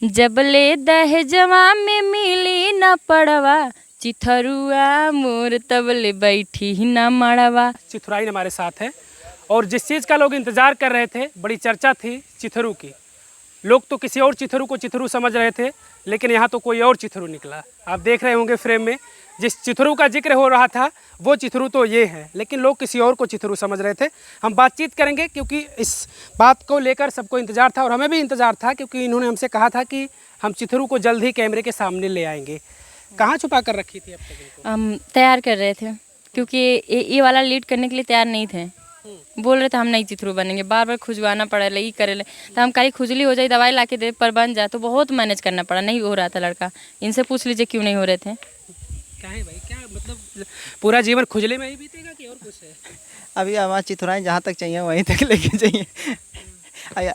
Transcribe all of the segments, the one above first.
जबले दहेजवा में मिली न पड़वा, चिथरुआ मोर तबले बैठी न मड़वा। चिथुराइन हमारे साथ है और जिस चीज़ का लोग इंतज़ार कर रहे थे, बड़ी चर्चा थी चिथरू की। लोग तो किसी और चिथरू को चिथरू समझ रहे थे, लेकिन यहाँ तो कोई और चिथरू निकला। आप देख रहे होंगे फ्रेम में, जिस चिथरू का जिक्र हो रहा था वो चिथरू तो ये है, लेकिन लोग किसी और को चिथरू समझ रहे थे। हम बातचीत करेंगे क्योंकि इस बात को लेकर सबको इंतज़ार था और हमें भी इंतज़ार था, क्योंकि इन्होंने हमसे कहा था कि हम चिथरू को जल्द ही कैमरे के सामने ले आएंगे। कहाँ छुपा कर रखी थी अब तक इनको? हम तैयार कर रहे थे क्योंकि ये वाला लीड करने के लिए तैयार नहीं थे। बोल रहे थे हम नहीं चिथरू बनेंगे, बार बार खुजवाना पड़ा ले करे ले, तो हम कहीं खुजली हो जाए दवाई ला के दे पर बन जाए, तो बहुत मैनेज करना पड़ा, नहीं हो रहा था लड़का। इनसे पूछ लीजिए क्यों नहीं हो रहे थे। क्या है भाई, क्या मतलब पूरा जीवन खुजले में ही बीतेगा कि और कुछ है? अभी हमारा चिथुराइन जहाँ तक चाहिए वहीं तक लेके चाहिए।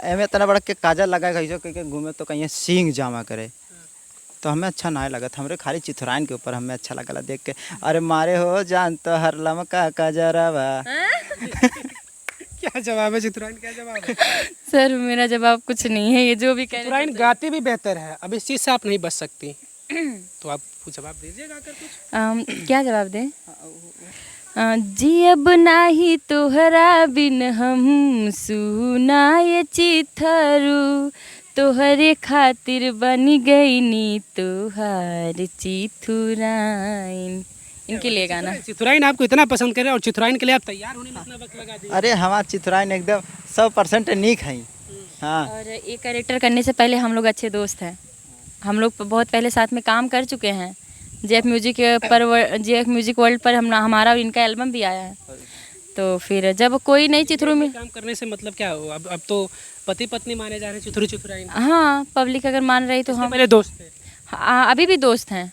हमें इतना बड़ा के काजल लगा कैसे कहीं घूमे तो कहीं सींग जामा करे, तो हमें अच्छा ना लगा था। हमरे खाली चिथुराइन के ऊपर हमें अच्छा लगा देख के। अरे मारे हो जान तो हर लमका का जरावा। क्या जवाब है चिथुराइन, क्या जवाब है? सर मेरा जवाब कुछ नहीं है, ये जो भी कह रहे चिथुराइन गाती भी बेहतर है, अब इस चीज़ से आप नहीं बच सकती। तो आप जवाब दीजिएगा कर कुछ। क्या जवाब दें? जी अब नाही तोहरा बिन हम सुनाए चिथरू, तोहरे खातिर बनी गई नी तोहार चिथुराइन। इनके लिए गाना। चिथुराइन आपको इतना पसंद करे और चिथुराइन के लिए आप तैयार होने में इतना वक्त लगा दिए। अरे हमारा चिथुराइन एकदम 100% नीक है। हाँ, और ये कैरेक्टर करने से पहले हम लोग अच्छे दोस्त हैं। हम लोग बहुत पहले साथ में काम कर चुके हैं। जेएफ म्यूजिक वर्ल्ड पर हमारा और इनका एल्बम भी आया है। तो फिर जब कोई नई चिथरू में काम करने से मतलब क्या हो? अब तो पति पत्नी माने जा रहे हैं चिथुराइन। हाँ, पब्लिक अगर मान रही तो हम पहले दोस्त थे। हाँ, अभी भी दोस्त हैं।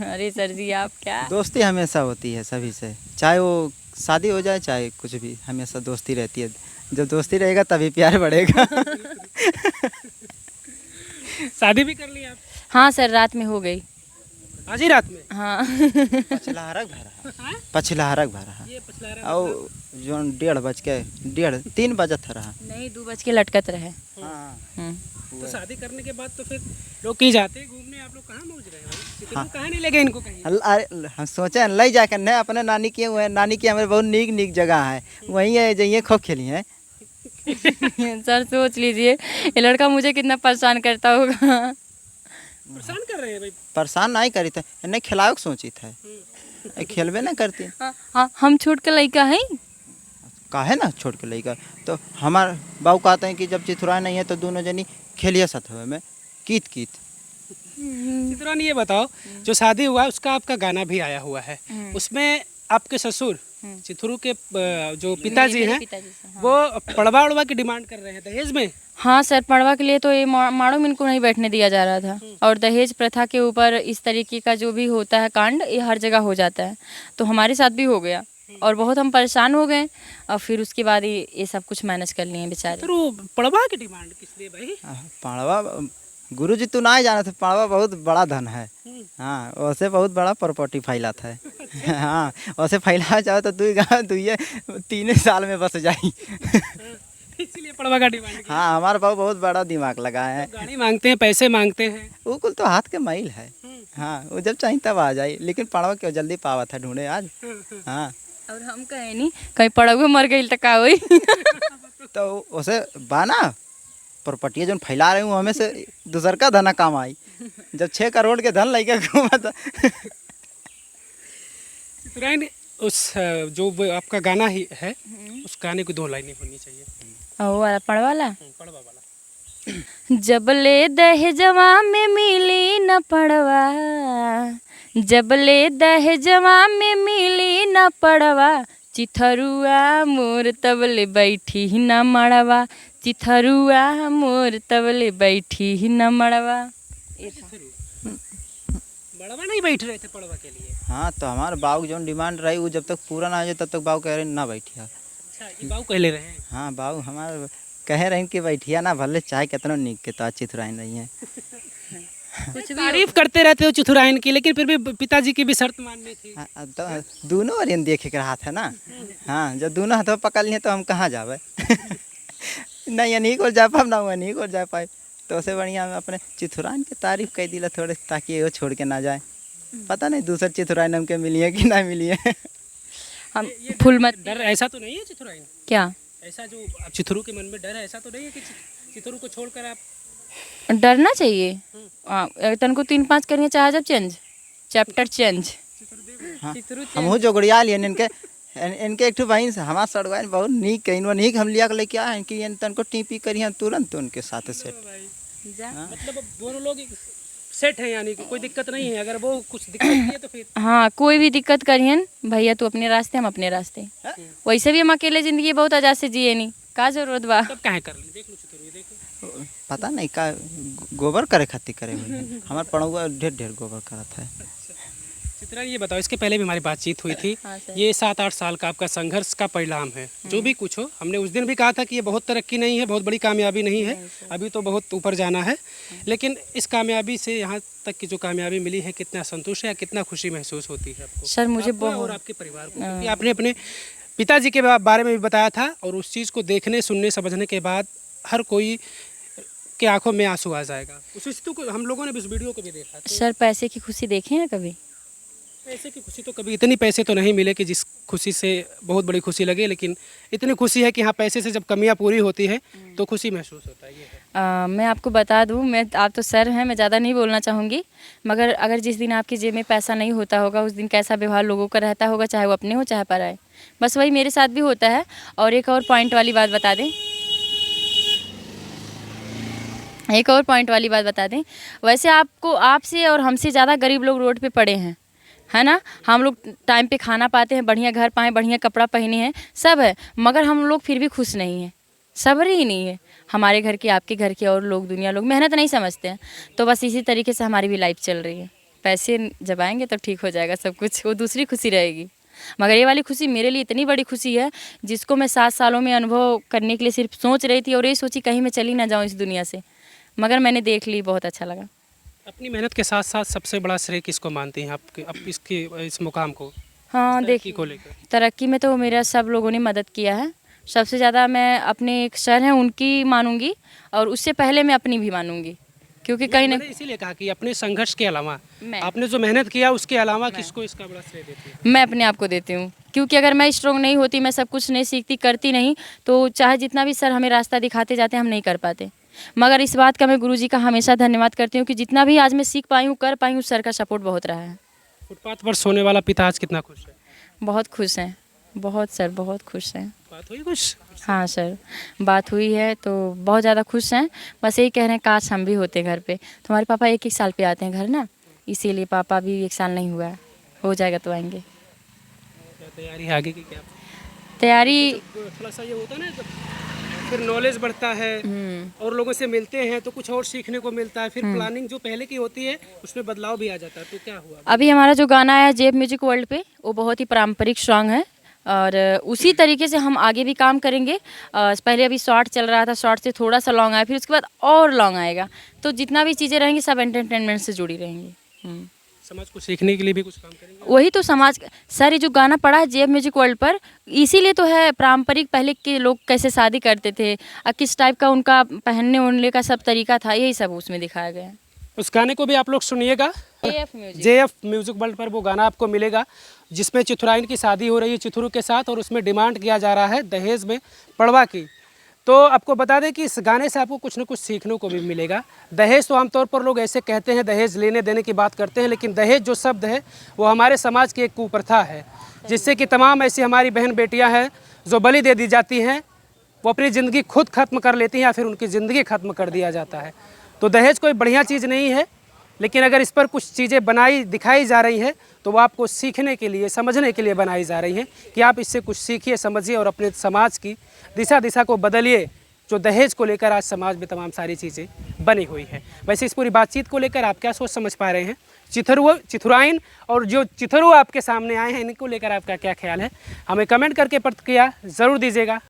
अरे सर जी आप क्या। दोस्ती हमेशा होती है सभी से, चाहे वो शादी हो जाए चाहे कुछ भी, हमेशा दोस्ती रहती है। जब दोस्ती रहेगा तभी प्यार बढ़ेगा। शादी भी कर ली आप? हाँ सर, रात में हो गई। आज ही रात में? हाँ। पछलाहरक भरा ये पछला रहा और जो 3 बजत रहा। नहीं 2 बज के लटकत रहे। हाँ, तो शादी करने के बाद तो फिर लोग कहीं जाते हैं घूमने, आप लोग कहाँ मौज रहे हो? चिथरू कहाँ नहीं ले गए इनको कहीं? अरे हम सोचे ले जाकर नहीं अपने नानी के हुए, नानी की हमारे बहुत नीक जगह है, वहीं है जाइए खूब खेली है। सर सोच लीजिए ये लड़का मुझे कितना परेशान करता होगा। परेशान कर रहे हैं भाई। परेशान नहीं करी थे, नहीं खिलाओ के सोची थे, खेलबे ना करती। हाँ, हम छोट के लड़का हैं। काहे ना छोड़ के लेगा, तो हमारे बाबू कहते हैं कि जब चिथुरा नहीं है तो दोनों जनी खेलिए साथ में कीत। चिथुराइन ये बताओ, जो शादी हुआ है उसका आपका गाना भी आया हुआ है, उसमें आपके ससुर चिथुरू के जो पिताजी हैं वो पड़वा उड़वा की डिमांड कर रहे हैं दहेज में। हाँ सर, पड़वा के लिए तो ये माड़ो में इनको नहीं बैठने दिया जा रहा था। और दहेज प्रथा के ऊपर इस तरीके का जो भी होता है कांड, ये हर जगह हो जाता है। तो हमारे साथ भी हो गया और बहुत हम परेशान हो गए और फिर उसके बाद ये सब कुछ मैनेज कर लिए बेचारे। तो पड़वा की डिमांड किस लिए भाई? पाड़वा गुरुजी तू ना जाना था, पाड़वा बहुत बड़ा धन है। हाँ, वैसे बहुत बड़ा प्रॉपर्टी फैलाता है। हाँ, वैसे फैला जाओ तो तू ये 3 साल में बस जाई। इसीलिए पड़वा का डिमांड। हाँ, हमारे बाबू बहुत बड़ा दिमाग लगा है। तो गाड़ी मांगते हैं, पैसे मांगते हैं, वो कुल तो हाथ के मैल है। हाँ, वो जब चाहिए तब आ जाए, लेकिन पड़वा क्यों जल्दी पावा था ढूंढे आज। हाँ, और हम कहे नहीं कहीं पड़वे मर गई तो का हुई। तो उसे बाना प्रॉपर्टी जो फैला रहे हूँ हमें से दूसर का धना काम आई। जब 6 करोड़ के धन लेके घूमा था। चिथुराइन उस जो आपका गाना ही है, उस गाने को 2 लाइनें होनी चाहिए। वो वाला पड़वा वाला। पड़वा वाला। जबले दहेजवा में मिली न पड़वा, जबले दहेजवा में मिली न पड़वा, चिथरुआ मोर तबले बैठी न मड़वा, चिथरुआ मोर तबले बैठी न मड़वा। बड़वा नहीं बैठ रहे थे पड़वा के लिए? हाँ, तो हमारे बाबू की जो डिमांड रही वो जब तक पूरा ना हो जाए तब तक बाबू कह रहे ना बैठिया। अच्छा, ये बाबू कह ले रहे हैं? हाँ, बाबू हमारे कह रहे हैं कि बैठिया ना, भले चाहे कितना नीक के तो चिथुराइन रही है। कुछ भी तारीफ करते रहते हो चिथुराइन की, लेकिन फिर भी पिताजी की भी शर्त माननी थी। हाँ, तो दोनों ओरियन देखे के रहा था ना। हाँ, जब दोनों हाथों पकड़ लिए तो हम कहाँ जावे। नहीं नहीं को जा पाए ना नहीं को जा पाए। तो उससे बढ़िया हम अपने चिथुराइन की तारीफ कर दिला थोड़े, ताकि वो छोड़ के ना जाए। पता नहीं दूसरे चिथुराइन हमके मिली है कि ना मिली है। हम फुल मत डर ऐसा तो नहीं है चिथुराइन? क्या ऐसा जो अब चिथुरू के मन में डर है, ऐसा तो नहीं है कि चिथुरू को छोड़कर आप? डरना चाहिए। तन को 3-5 करिए चाहे जब चेंज चैप्टर चेंज। हाँ हमहू जोगड़िया लिए इनके इनके एक ठो बहन से हमारा सड़वाइन बहुत नीक कहीं वो नीक हम लिया के लेके आए कि तन को टीपी करिए तुरंत उनके साथ सेट। मतलब अब दोनों लोग सेट हैं, यानी कि कोई दिक्कत नहीं है। अगर वो कुछ दिक्कत नहीं है तो फिर हाँ कोई भी दिक्कत करिए भैया, तू अपने रास्ते हम अपने रास्ते। वैसे भी हम अकेले जिंदगी बहुत आजाद से जिए नहीं, का जरूरत बा। तब काहे कर ली? देख लो चिथुरू, ये देख लो। पता नहीं का गोबर करे खातिर करे हुए हमारे पड़ुआ ढेर गोबर करता है। चित्रा ये बताओ, इसके पहले भी हमारी बातचीत हुई थी। हाँ सर। ये 7-8 साल का आपका संघर्ष का परिणाम है। जो भी कुछ हो, हमने उस दिन भी कहा था कि ये बहुत तरक्की नहीं है, बहुत बड़ी कामयाबी नहीं है, अभी तो बहुत ऊपर जाना है। लेकिन इस कामयाबी से यहाँ तक की जो कामयाबी मिली है, कितना संतोष है, कितना खुशी महसूस होती है आपको? सर मुझे आपको और बहुत आपके परिवार को, क्योंकि आपने अपने पिताजी के बारे में भी बताया था, और उस चीज़ को देखने सुनने समझने के बाद हर कोई के आंखों में आंसू आ जाएगा। उस स्थिति को हम लोगों ने भी, इस वीडियो को भी देखा। तो सर पैसे की खुशी देखे हैं कभी? पैसे की खुशी तो कभी, इतनी पैसे तो नहीं मिले कि जिस खुशी से बहुत बड़ी खुशी लगे, लेकिन इतनी खुशी है कि हाँ पैसे से जब कमियां पूरी होती है तो खुशी महसूस होता है। ये है। मैं आपको बता दूं, आप तो सर हैं, मैं ज़्यादा नहीं बोलना चाहूँगी, मगर अगर जिस दिन आपकी जेब में पैसा नहीं होता होगा उस दिन कैसा व्यवहार लोगों का रहता होगा, चाहे वो अपने हो चाहे पराए। बस वही मेरे साथ भी होता है। और एक और पॉइंट वाली बात बता दें, वैसे आपको, आपसे और हमसे ज़्यादा गरीब लोग रोड पे पड़े हैं, है ना। हम लोग टाइम पे खाना पाते हैं, बढ़िया घर पाएँ, बढ़िया कपड़ा पहने हैं, सब है, मगर हम लोग फिर भी खुश नहीं हैं, सब्र ही नहीं है। हमारे घर के, आपके घर के और लोग, दुनिया लोग मेहनत नहीं समझते हैं। तो बस इसी तरीके से हमारी भी लाइफ चल रही है। पैसे जब आएंगे तो ठीक हो जाएगा सब कुछ, वो दूसरी खुशी रहेगी। मगर ये वाली खुशी मेरे लिए इतनी बड़ी खुशी है, जिसको मैं 7 सालों में अनुभव करने के लिए सिर्फ सोच रही थी, और ये सोची कहीं मैं चली ना जाऊँ इस दुनिया से, मगर मैंने देख ली, बहुत अच्छा लगा। अपनी मेहनत के साथ साथ सबसे बड़ा श्रेय किसको मानती हैं आपके, अब इसके इस मुकाम को, हाँ देखिए, को लेकर? तरक्की में तो मेरा सब लोगों ने मदद किया है। सबसे ज़्यादा मैं अपने एक सर हैं उनकी मानूंगी, और उससे पहले मैं अपनी भी मानूंगी, क्योंकि कहीं ना, मैंने इसीलिए कहा कि अपने संघर्ष के अलावा मैं आपने जो मेहनत किया उसके अलावा किसको इसका बड़ा श्रेय देती है? मैं अपने आप को देती हूँ। क्योंकि अगर मैं स्ट्रॉन्ग नहीं होती, मैं सब कुछ नहीं सीखती, करती नहीं, तो चाहे जितना भी सर हमें रास्ता दिखाते जाते हैं, हम नहीं कर पाते। मगर इस बात का मैं गुरुजी का हमेशा धन्यवाद करती हूँ कि जितना भी आज मैं सीख पाई हूँ, कर पाई हूँ, सर का सपोर्ट बहुत रहा है। फुटपाथ पर सोने वाला पिता आज कितना खुश है? बहुत खुश हैं, बहुत सर, बहुत खुश हैं। बात हुई कुछ? हाँ सर, बात हुई है तो बहुत ज़्यादा खुश हैं। बस यही कह रहे हैं काश हम भी होते घर पे। तो हमारे पापा 1-1 साल पे आते हैं घर ना, इसीलिए पापा भी 1 साल नहीं हुआ है, हो जाएगा तो आएंगे। क्या तैयारी है आगे की? क्या तैयारी थोड़ा सा ये होता है ना, फिर नॉलेज बढ़ता है और लोगों से मिलते हैं तो कुछ और सीखने को मिलता है, फिर प्लानिंग जो पहले की होती है उसमें बदलाव भी आ जाता है। तो क्या हुआ? अभी हमारा जो गाना है जेब म्यूजिक वर्ल्ड पे, वो बहुत ही पारंपरिक सॉन्ग है, और उसी तरीके से हम आगे भी काम करेंगे। पहले अभी शॉर्ट चल रहा था, शॉर्ट से थोड़ा सा लॉन्ग आया, फिर उसके बाद और लॉन्ग आएगा। तो जितना भी चीज़ें रहेंगी सब एंटरटेनमेंट से जुड़ी रहेंगी। समाज को सीखने के लिए भी कुछ काम करेंगे? वही तो समाज, सर ये जो गाना पड़ा है जेब म्यूजिक वर्ल्ड पर, इसीलिए तो है पारंपरिक, पहले के लोग कैसे शादी करते थे और किस टाइप का उनका पहनने ओढ़ने का सब तरीका था, यही सब उसमें दिखाया गया है। उस गाने को भी आप लोग सुनिएगा। JF म्यूजिक वर्ल्ड पर वो गाना आपको मिलेगा, जिसमें चिथुराइन की शादी हो रही है चिथुरू के साथ, और उसमें डिमांड किया जा रहा है दहेज में पड़वा की। तो आपको बता दें कि इस गाने से आपको कुछ न कुछ सीखने को भी मिलेगा। दहेज तो आमतौर पर लोग ऐसे कहते हैं, दहेज लेने देने की बात करते हैं, लेकिन दहेज जो शब्द है वो हमारे समाज की एक कुप्रथा है, जिससे कि तमाम ऐसी हमारी बहन बेटियां हैं जो बलि दे दी जाती हैं, वो अपनी ज़िंदगी खुद ख़त्म कर लेती हैं या फिर उनकी ज़िंदगी ख़त्म कर दिया जाता है। तो दहेज कोई बढ़िया चीज़ नहीं है, लेकिन अगर इस पर कुछ चीज़ें दिखाई जा रही हैं तो वो आपको सीखने के लिए, समझने के लिए बनाई जा रही हैं कि आप इससे कुछ सीखिए, समझिए और अपने समाज की दिशा को बदलिए, जो दहेज को लेकर आज समाज में तमाम सारी चीज़ें बनी हुई है। वैसे इस पूरी बातचीत को लेकर आप क्या सोच समझ पा रहे हैं? चिथुराइन और जो चिथुरू आपके सामने आए हैं, इनको लेकर आपका क्या ख्याल है? हमें कमेंट करके प्रतिक्रिया ज़रूर दीजिएगा।